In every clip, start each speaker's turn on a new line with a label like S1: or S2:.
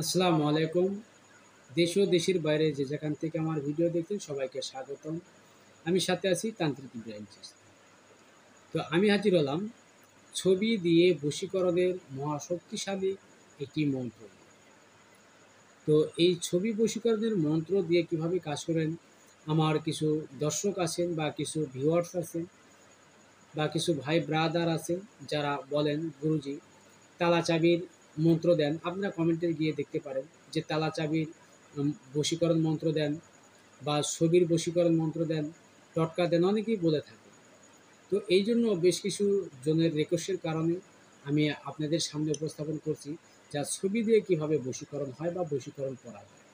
S1: আসসালামু আলাইকুম। দেশ ও দেশের বাইরে যে যেখান থেকে আমার ভিডিও দেখছেন সবাইকে স্বাগতম। আমি সাথে আছি তান্ত্রিক ইব্রাহিম চিশতি। তো আমি হাজির হলাম ছবি দিয়ে বশীকরণের মহাশক্তিশালী একটি মন্ত্র নিয়ে। তো এই ছবি বশীকরণের মন্ত্র দিয়ে কিভাবে কাজ করেন, আমার কিছু দর্শক আছেন বা কিছু ভিউয়ার্স আছেন বা কিছু ভাই ব্রাদার আছেন যারা বলেন, গুরুজি তালা চাবির মন্ত্র দেন। আপনারা কমেন্টে গিয়ে দেখতে পারেন যে তালা চাবির বশীকরণ মন্ত্র দেন বা ছবির বশীকরণ মন্ত্র দেন, টটকা দেন, অনেকেই বলে থাকে। তো এই জন্য বেশ কিছু জনের রিকোয়েস্টের কারণে আমি আপনাদের সামনে উপস্থাপন করছি যা ছবি দিয়ে কিভাবে বশীকরণ হয় বা বশীকরণ করা যায়।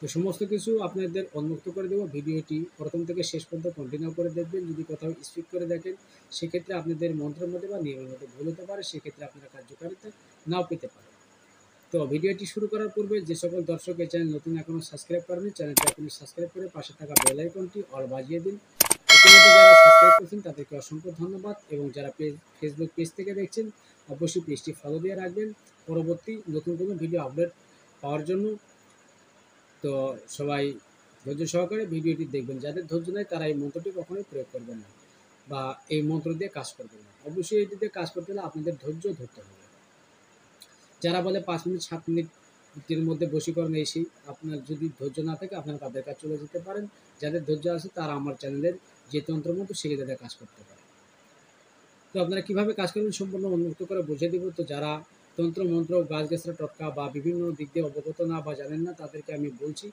S1: তো সমস্ত কিছু আপনাদের উন্মুক্ত করে দেবো। ভিডিওটি প্রথম থেকে শেষ পর্যন্ত কন্টিনিউ করে দেখবেন। যদি কোথাও স্কিপ করে দেখেন সেক্ষেত্রে আপনাদের মন্ত্রের মধ্যে বা নিয়মের মধ্যে ভুল হতে পারে, সেক্ষেত্রে আপনারা কার্যকারিতা নাও পেতে পারেন। তো ভিডিওটি শুরু করার পূর্বে যে সকল দর্শক এই চ্যানেল নতুন এখনও সাবস্ক্রাইব করেনি, চ্যানেলটি এখনই সাবস্ক্রাইব করে পাশে থাকা বেল আইকনটি অল বাজিয়ে দিন। ইতিমধ্যে যারা সাবস্ক্রাইব করেছেন তাদেরকে অসংখ্য ধন্যবাদ, এবং যারা ফেসবুক পেজ থেকে দেখছেন অবশ্যই পেজটি ফলো দিয়ে রাখবেন পরবর্তী নতুন কোনো ভিডিও আপলোড পাওয়ার জন্য। তো সবাই ধৈর্য সহকারে ভিডিওটি দেখবেন। যাদের ধৈর্য নেই তারা এই মন্ত্রটি কখনোই প্রয়োগ করবেন না বা এই মন্ত্র দিয়ে কাজ করবেন না। অবশ্যই এটি দিয়ে কাজ করতে হলে আপনাদের ধৈর্য ধরতে হবে। যারা বলে ৫ মিনিট ৭ মিনিটের মধ্যে বশীকরণ এসেই, আপনার যদি ধৈর্য না থাকে আপনারা তাদের কাছে চলে যেতে পারেন। যাদের ধৈর্য আছে তারা আমার চ্যানেলের যে তন্ত্রমন্ত্র সেগুলো দিয়ে কাজ করতে পারে। তো আপনারা কীভাবে কাজ করবেন সম্পূর্ণ উন্মুক্ত করে বুঝিয়ে দেব। তো যারা তন্ত্র মন্ত্র গাছগাছরা টটকা বা বিভিন্ন দিক দিয়ে অবগত না বা জানেন না তাদেরকে আমি বলছি,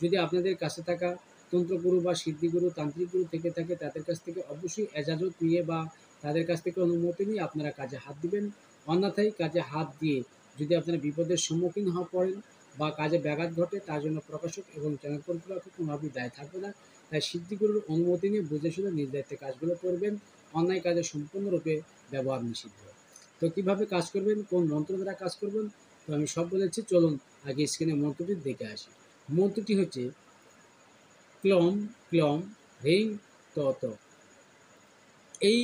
S1: যদি আপনাদের কাছে থাকা তন্ত্রগুরু বা সিদ্ধিগুরু তান্ত্রিক গুরু থেকে থাকে তাদের কাছ থেকে অবশ্যই এজাজত নিয়ে বা তাদের কাছ থেকে অনুমতি নিয়ে আপনারা কাজে হাত দিবেন। অন্যথায় কাজে হাত দিয়ে যদি আপনারা বিপদের সম্মুখীন হওয়া পড়েন বা কাজে ব্যাঘাত ঘটে, তার জন্য প্রকাশক এবং চ্যানেল কর্তৃপক্ষ কোনোভাবেই দায় থাকবে না। তাই সিদ্ধিগুরুর অনুমতি নিয়ে বুঝে শুনে নিজ দায়িত্বে কাজগুলো করবেন। অন্যায় কাজে সম্পূর্ণরূপে ব্যবহার নিষিদ্ধ। তো কীভাবে কাজ করবেন, কোন মন্ত্র দ্বারা কাজ করবেন, তো আমি সব বলেছি। চলুন আগে স্ক্রিনে মন্ত্রটি দেখে আসি। মন্ত্রটি হচ্ছে ক্লম ক্লম হ্রিং ত ত। এই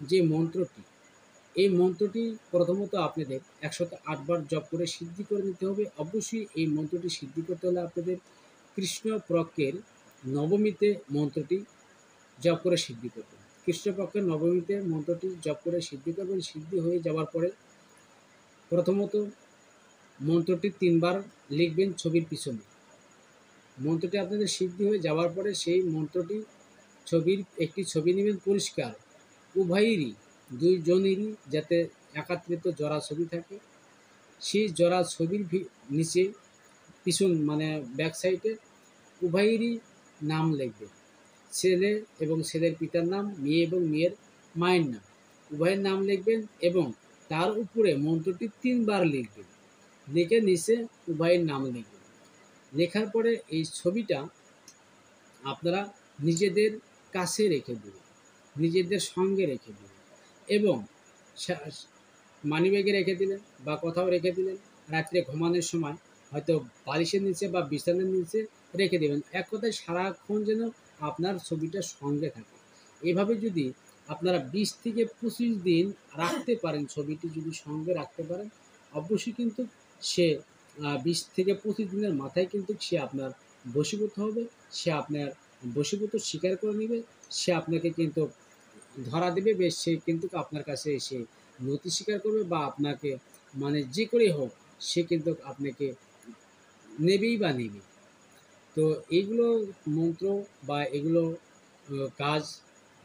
S1: যে মন্ত্রটি, এই মন্ত্রটি প্রথমত আপনাদের ১০৮ বার জপ করে সিদ্ধি করে নিতে হবে। অবশ্যই এই মন্ত্রটি সিদ্ধি করতে হলে আপনাদের কৃষ্ণপক্ষের নবমীতে মন্ত্রটি জপ করে সিদ্ধি করবেন। কৃষ্ণপক্ষের নবমীতে মন্ত্রটি জপ করে সিদ্ধি করবেন। সিদ্ধি হয়ে যাওয়ার পরে প্রথমত মন্ত্রটি ৩ বার লিখবেন ছবির পিছনে। মন্ত্রটি আপনাদের সিদ্ধি হয়ে যাওয়ার পরে সেই মন্ত্রটি একটি ছবি নেবেন পরিষ্কার, উভয়েরই ২ জনেরই যাতে একাত্রিত জোড়া ছবি থাকে। সেই জোড়া ছবির নিচে পিছন মানে ব্যাক সাইডে উভয়েরই নাম লিখবেন। ছেলে এবং ছেলের পিতার নাম, মেয়ে এবং মেয়ের মায়ের নাম, উভয়ের নাম লিখবেন এবং তার উপরে মন্ত্রটি ৩ বার লিখবেন। লিখে নিচে উভয়ের নাম লিখবেন। লেখার পরে এই ছবিটা আপনারা নিজেদের কাছে রেখে দেবেন, নিজেদের সঙ্গে রেখে দেবেন এবং মানিব্যাগে রেখে দিলেন বা কোথাও রেখে দিলেন। রাত্রে ঘুমানোর সময় হয়তো বালিশের নিচে বা বিছানার নিচে রেখে দেবেন। এক কথায় সারাক্ষণ যেন আপনার ছবিটা সঙ্গে থাকে। এভাবে যদি আপনারা ২০ থেকে ২৫ দিন রাখতে পারেন, ছবিটি যদি সঙ্গে রাখতে পারেন, অবশ্যই কিন্তু সে ২০ থেকে ২৫ দিনের মাথায় কিন্তু সে আপনার বশীভূত হবে। সে আপনার বশীভূত স্বীকার করে নেবে। সে আপনাকে কিন্তু ধরা দেবে। সে কিন্তু আপনার কাছে এসে নতি স্বীকার করবে বা আপনাকে মানে যে করেই হোক সে কিন্তু আপনাকে নেবেই বা নেবে। তো এইগুলো মন্ত্র বা এগুলো কাজ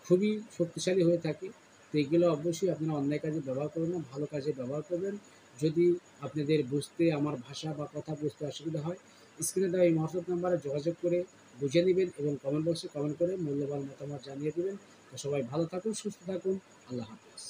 S1: খুবই শক্তিশালী হয়ে থাকে। তো এগুলো অবশ্যই আপনারা অন্যায় কাজে ব্যবহার করবেন না, ভালো কাজে ব্যবহার করবেন। যদি আপনাদের বুঝতে আমার ভাষা বা কথা বুঝতে অসুবিধা হয়, স্ক্রিনে দেওয়া এই হোয়াটসঅ্যাপ নাম্বারে যোগাযোগ করে বুঝে নেবেন এবং কমেন্ট বক্সে কমেন্ট করে মূল্যবান মতামত জানিয়ে দেবেন। তো সবাই ভালো থাকুন, সুস্থ থাকুন। আল্লাহ হাফেজ।